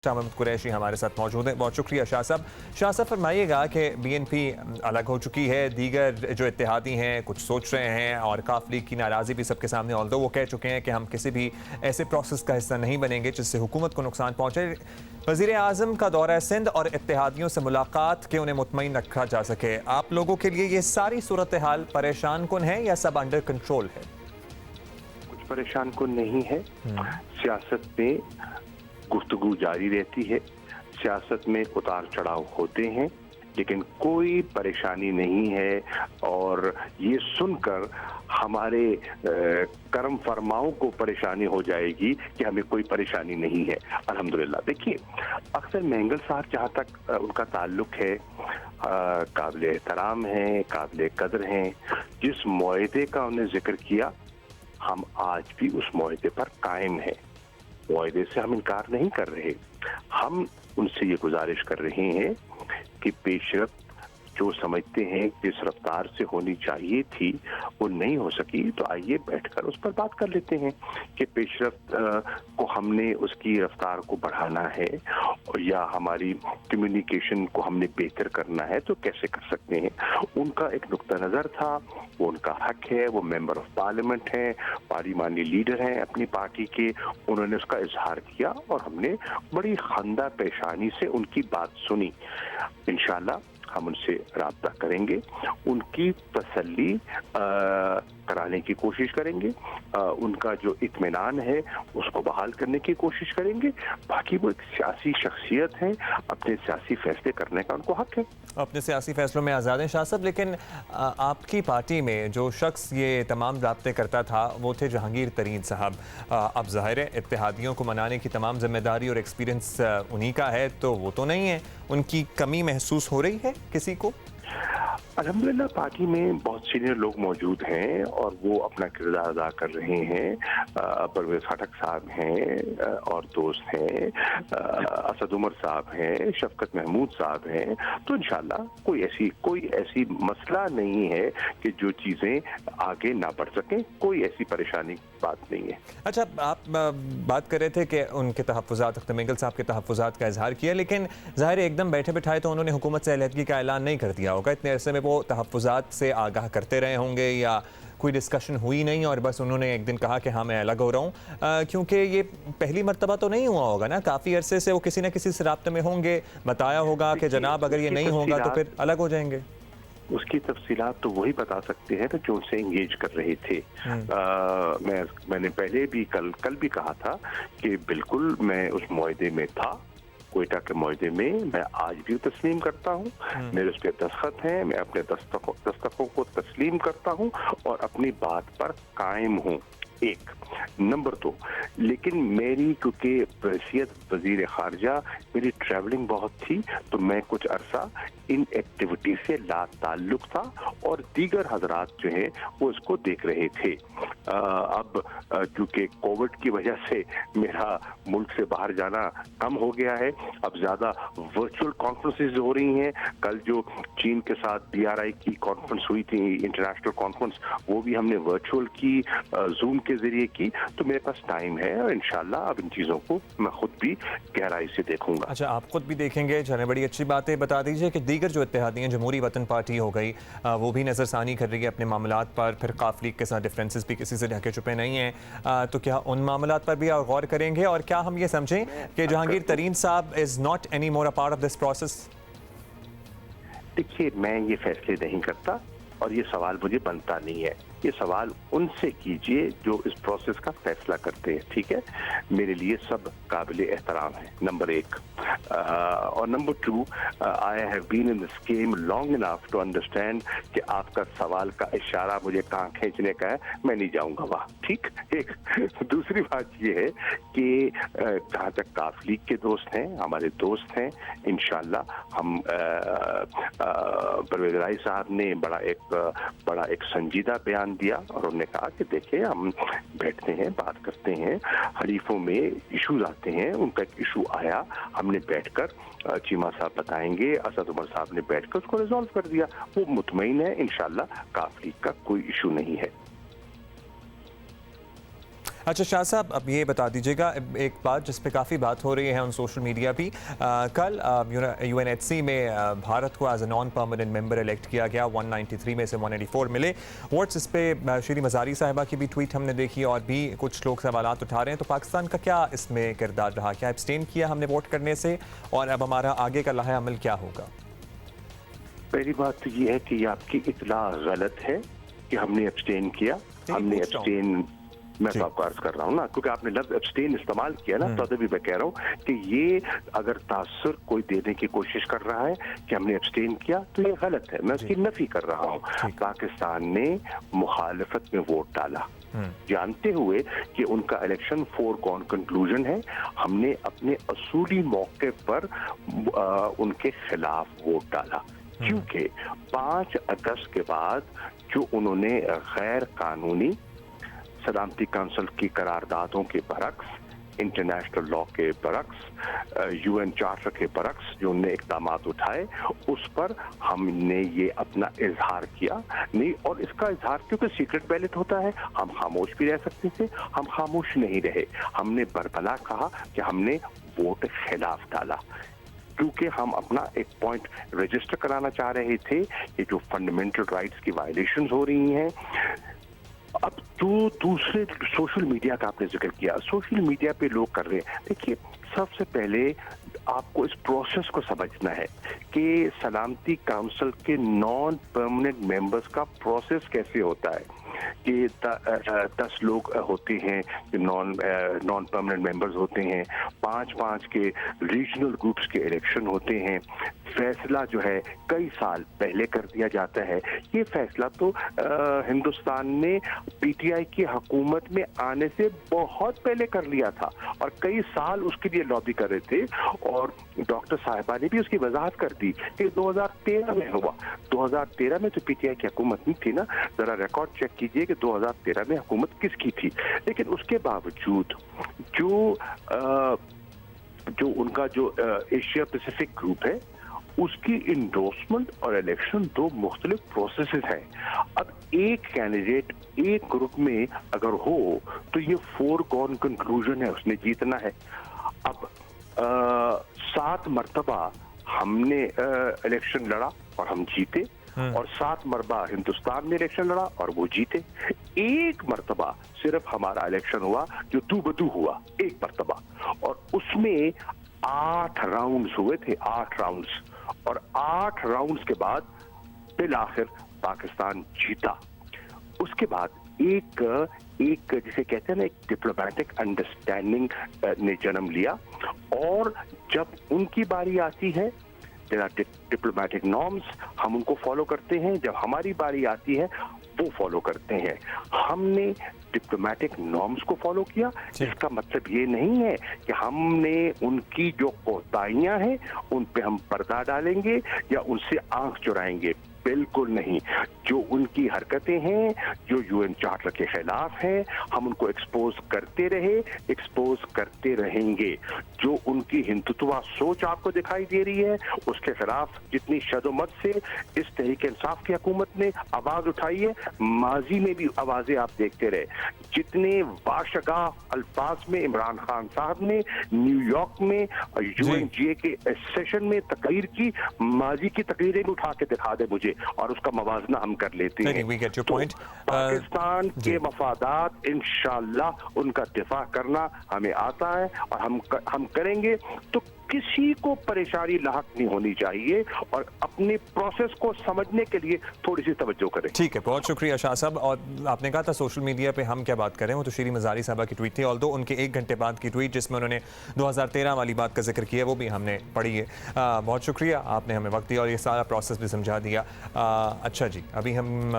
शाह महमूद कुरैशी हमारे साथ मौजूद हैं। बहुत शुक्रिया शाह साहब। शाह साहब फरमाइएगा कि बीएनपी अलग हो चुकी है, दीगर जो इत्तेहादी हैं कुछ सोच रहे हैं और काफ लीग की नाराज़ी भी सबके सामने, ऑल्दो वो कह चुके हैं कि हम किसी भी ऐसे प्रोसेस का हिस्सा नहीं बनेंगे जिससे हुकूमत को नुकसान पहुँचे। वज़ीर आज़म का दौरा सिंध और इत्तेहादियों से मुलाकात के उन्हें मुतमईन रखा जा सके, आप लोगों के लिए ये सारी सूरत हाल परेशान कुन है या सब अंडर कंट्रोल है? कुछ परेशान कुन नहीं है। सियासत में गुफ्तगू जारी रहती है, सियासत में उतार चढ़ाव होते हैं, लेकिन कोई परेशानी नहीं है। और ये सुनकर हमारे करम फरमाओं को परेशानी हो जाएगी कि हमें कोई परेशानी नहीं है। अल्हम्दुलिल्लाह। देखिए, अक्सर मेंगल साहब जहाँ तक उनका ताल्लुक है, काबिल एहतराम हैं, काबिल कदर हैं। जिस मुआहदे का उन्हें जिक्र किया, हम आज भी उस मुआहदे पर कायम हैं। मुआहदे से हम इनकार नहीं कर रहे। हम उनसे ये गुजारिश कर रहे हैं कि पेशरफ जो समझते हैं जिस रफ्तार से होनी चाहिए थी वो नहीं हो सकी, तो आइए बैठकर उस पर बात कर लेते हैं कि पेशरफ को हमने उसकी रफ्तार को बढ़ाना है या हमारी कम्युनिकेशन को हमने बेहतर करना है, तो कैसे कर सकते हैं। उनका एक नुक्ता नज़र था, वो उनका हक है, वो मेंबर ऑफ पार्लियामेंट हैं, पार्लिमानी लीडर हैं अपनी पार्टी के, उन्होंने उसका इजहार किया और हमने बड़ी खंदा पेशानी से उनकी बात सुनी। इंशाल्लाह हम उनसे राब्ता करेंगे, उनकी तसल्ली कराने की कोशिश करेंगे, उनका जो इत्मीनान है उसको बहाल करने की कोशिश करेंगे। बाकी वो एक सियासी शख्सियत है, अपने सियासी फैसले करने का उनको हक है। अपने सियासी फैसलों में आज़ाद हैं शाह साहब, लेकिन आपकी पार्टी में जो शख्स ये तमाम राब्ते करता था वो थे जहांगीर तरीन साहब। अब ज़ाहिर है इत्तेहादियों को मनाने की तमाम जिम्मेदारी और एक्सपीरियंस उन्हीं का है, तो वो तो नहीं है, उनकी कमी महसूस हो रही है किसी को? अल्हम्दुलिल्लाह पार्टी में बहुत सीनियर लोग मौजूद हैं और वो अपना किरदार अदा कर रहे हैं। परवेज़ खटक साहब हैं और दोस्त हैं, असद उमर साहब हैं, शफकत महमूद साहब हैं। तो इंशाल्लाह कोई ऐसी मसला नहीं है कि जो चीज़ें आगे ना बढ़ सकें, कोई ऐसी परेशानी बात नहीं है। अच्छा, आप बात कर रहे थे कि उनके तहफ़्फ़ुज़ात, अख्तर मेंगल साहब के तहफ़्फ़ुज़ात का इजहार किया, लेकिन ज़ाहिर है एकदम बैठे बिठाए तो उन्होंने हुकूमत से अलहदगी का ऐलान नहीं कर दिया होगा। इतने अरसे में वो तहफ़्फ़ुज़ात से आगाह करते रहे होंगे या कोई डिस्कशन हुई नहीं और बस उन्होंने एक दिन कहा कि हाँ मैं अलग हो रहा हूँ, क्योंकि ये पहली मरतबा तो नहीं हुआ होगा ना, काफ़ी अरसे से वो किसी न किसी से राब्ते में होंगे, बताया होगा कि जनाब अगर ये नहीं होगा तो फिर अलग हो जाएंगे। उसकी तफसीलात तो वही बता सकते हैं जो उनसे इंगेज कर रहे थे। मैंने पहले भी कल भी कहा था कि बिल्कुल मैं उस मुआहदे में था, कोयटा के मुआहदे में। मैं आज भी तस्लीम करता हूँ, मेरे उस पर दस्तखत हैं, मैं अपने दस्तखतों को तस्लीम करता हूँ और अपनी बात पर कायम हूँ। एक नंबर 2, लेकिन मेरी क्योंकि हैसियत वजीर खारजा मेरी ट्रैवलिंग बहुत थी, तो मैं कुछ अरसा इन एक्टिविटी से लाताल्लुक था और दीगर हजरात जो हैं वो इसको देख रहे थे। अब क्योंकि कोविड की वजह से मेरा मुल्क से बाहर जाना कम हो गया है, अब ज़्यादा वर्चुअल कॉन्फ्रेंसेज हो रही हैं। कल जो चीन के साथ BRI की कॉन्फ्रेंस हुई थी, इंटरनेशनल कॉन्फ्रेंस, वो भी हमने वर्चुअल की, जूम के जरिए की। तो मेरे पास टाइम है और इंशाल्लाह अब इन चीज़ों को मैं खुद भी गहराई से देखूंगा। अच्छा, आप खुद भी देखेंगे, चलें, बड़ी अच्छी बात है। बता दीजिए कि दीगर जो इत्तेहादी हैं, जमहूरी वतन पार्टी हो गई, वो भी नज़रसानी कर रही है अपने मामलात पर, फिर काफ लीग के साथ डिफरेंसेस भी किसी से ढके छुपे नहीं हैं, तो क्या उन मामलात पर भी आप गौर करेंगे और क्या हम ये समझें कि जहांगीर तरीन साहब is not any more a part of this process? देखिए, मैं ये फैसले नहीं करता और ये सवाल मुझे बनता नहीं है। ये सवाल उनसे कीजिए जो इस प्रोसेस का फैसला करते हैं, ठीक है। मेरे लिए सब काबिल एहतराम है, नंबर 1। और number 2, I have been in this game long enough to understand कि आपका सवाल का इशारा मुझे कहाँ खींचने का है, मैं नहीं जाऊँगा वहाँ, ठीक। एक दूसरी बात ये है कि जहाँ तक काफ लीग के दोस्त हैं, हमारे दोस्त हैं, इंशाल्लाह हम परवेज़ राय साहब ने बड़ा एक संजीदा बयान दिया और उन्होंने कहा कि देखिए हम बैठते हैं, बात करते हैं, हलीफों में इश्यूज आते हैं। उनका एक इशू आया, हमने बैठकर चीमा साहब बताएंगे, असद उमर साहब ने बैठकर उसको रिजॉल्व कर दिया। वो मुतमईन है, इंशाल्लाह काफ लीग का कोई इशू नहीं है। अच्छा शाह साहब, अब ये बता दीजिएगा एक बात जिस पे काफ़ी बात हो रही है ऑन सोशल मीडिया भी। कल यूएनएचसी में भारत को as a non permanent member elect किया गया। 193 में से 184 मिले वोट्स। इस पे श्री मज़ारी साहिबा की भी ट्वीट हमने देखी और भी कुछ लोग सवालात उठा रहे हैं। तो पाकिस्तान का क्या इसमें किरदार रहा? क्या एब्सटेन किया हमने वोट करने से, और अब हमारा आगे का लाहे अमल क्या होगा? पहली बात तो ये है कि आपकी इतला गलत है कि हमने एब्सटेन किया। हमने एब्सटेन, मैं तो आपको अर्ज कर रहा हूँ ना, क्योंकि आपने लफ्ज एब्सटेन इस्तेमाल किया ना, तो अभी मैं कह रहा हूँ कि ये अगर तासुर कोई देने की कोशिश कर रहा है कि हमने एब्सटेन किया, तो ये गलत है। मैं उसकी नफी कर रहा हूँ। पाकिस्तान ने मुखालफत में वोट डाला जानते हुए कि उनका इलेक्शन फोरगॉन कंक्लूजन है। हमने अपने असूली मौके पर उनके खिलाफ वोट डाला, क्योंकि 5 अगस्त के बाद जो उन्होंने गैर कानूनी सलामती काउंसिल की करारदादों के बरक्स, इंटरनेशनल लॉ के बरक्स, यूएन चार्टर के बरक्स जो उनने इकदाम उठाए, उस पर हमने ये अपना इजहार किया नहीं। और इसका इजहार क्योंकि सीक्रेट बैलेट होता है, हम खामोश भी रह सकते थे, हम खामोश नहीं रहे। हमने बरबला कहा कि हमने वोट खिलाफ डाला, क्योंकि हम अपना एक पॉइंट रजिस्टर कराना चाह रहे थे कि जो फंडामेंटल राइट्स की वायलेशंस हो रही हैं। अब जो दूसरे सोशल मीडिया का आपने जिक्र किया, सोशल मीडिया पे लोग कर रहे हैं, देखिए सबसे पहले आपको इस प्रोसेस को समझना है कि सलामती काउंसिल के नॉन परमानेंट मेंबर्स का प्रोसेस कैसे होता है। कि 10 लोग होते हैं जो नॉन परमानेंट मेंबर्स होते हैं, 5-5 के रीजनल ग्रुप्स के इलेक्शन होते हैं। फैसला जो है कई साल पहले कर दिया जाता है। ये फैसला तो हिंदुस्तान ने पीटीआई की हुकूमत में आने से बहुत पहले कर लिया था और कई साल उसके लिए लॉबी कर रहे थे। और डॉक्टर साहिबा ने भी उसकी वजाहत कर दी कि 2013 में हुआ। 2013 में तो पीटीआई की हुकूमत नहीं थी ना, जरा रिकॉर्ड चेक कीजिए कि 2013 में हुकूमत किसकी थी। लेकिन उसके बावजूद जो उनका जो एशिया पैसिफिक ग्रुप है, उसकी इंडोर्समेंट और इलेक्शन 2 मुख्तलिफ प्रोसेसेस हैं। अब एक कैंडिडेट एक ग्रुप में अगर हो तो ये फोरगॉन कंक्लूजन है, उसने जीतना है। अब 7 मरतबा हमने इलेक्शन लड़ा और हम जीते, और 7 मरतबा हिंदुस्तान में इलेक्शन लड़ा और वो जीते। एक मरतबा सिर्फ हमारा इलेक्शन हुआ जो दू बदू हुआ, एक मरतबा, और उसमें 8 राउंड्स हुए थे, 8 राउंड्स। और 8 राउंड्स के बाद बिल आखिर पाकिस्तान जीता। उसके बाद एक जिसे कहते हैं ना, एक डिप्लोमेटिक अंडरस्टैंडिंग ने जन्म लिया। और जब उनकी बारी आती है, डिप्लोमेटिक नॉर्म्स, हम उनको फॉलो करते हैं। जब हमारी बारी आती है वो फॉलो करते हैं। हमने डिप्लोमेटिक नॉर्म्स को फॉलो किया। इसका मतलब ये नहीं है कि हमने उनकी जो कोताहियां हैं उन पे हम पर्दा डालेंगे या उनसे आंख चुराएंगे, बिल्कुल नहीं। जो उनकी हरकतें हैं, जो यूएन चार्टर के खिलाफ हैं, हम उनको एक्सपोज करते रहे, एक्सपोज करते रहेंगे। जो उनकी हिंदुत्व सोच आपको दिखाई दे रही है, उसके खिलाफ जितनी शदोमत से इस तहरीक इंसाफ की हुकूमत ने आवाज उठाई है, माजी में भी आवाजें आप देखते रहे। जितने बाशगा अल्फाज में इमरान खान साहब ने न्यूयॉर्क में यूएनजीए के सेशन में तकरीर की, माजी की तकरीरें भी उठा के दिखा दे मुझे, और उसका मवाजना हम कर लेते हैं। तो पाकिस्तान के मफादात इंशाअल्लाह उनका दिफा करना हमें आता है और हम करेंगे। तो किसी को परेशानी लाहक नहीं होनी चाहिए और अपने प्रोसेस को समझने के लिए थोड़ी सी तवज्जो करें। ठीक है, बहुत शुक्रिया शाह साहब। और आपने कहा था सोशल मीडिया पे हम क्या बात करें, वो तो श्री मज़ारी साहबा की ट्वीट थी। ऑल्दो उनके 1 घंटे बाद की ट्वीट जिसमें उन्होंने 2013 वाली बात का जिक्र किया, वो भी हमने पढ़ी है। बहुत शुक्रिया, आपने हमें वक्त दिया और ये सारा प्रोसेस भी समझा दिया। अच्छा जी, अभी हम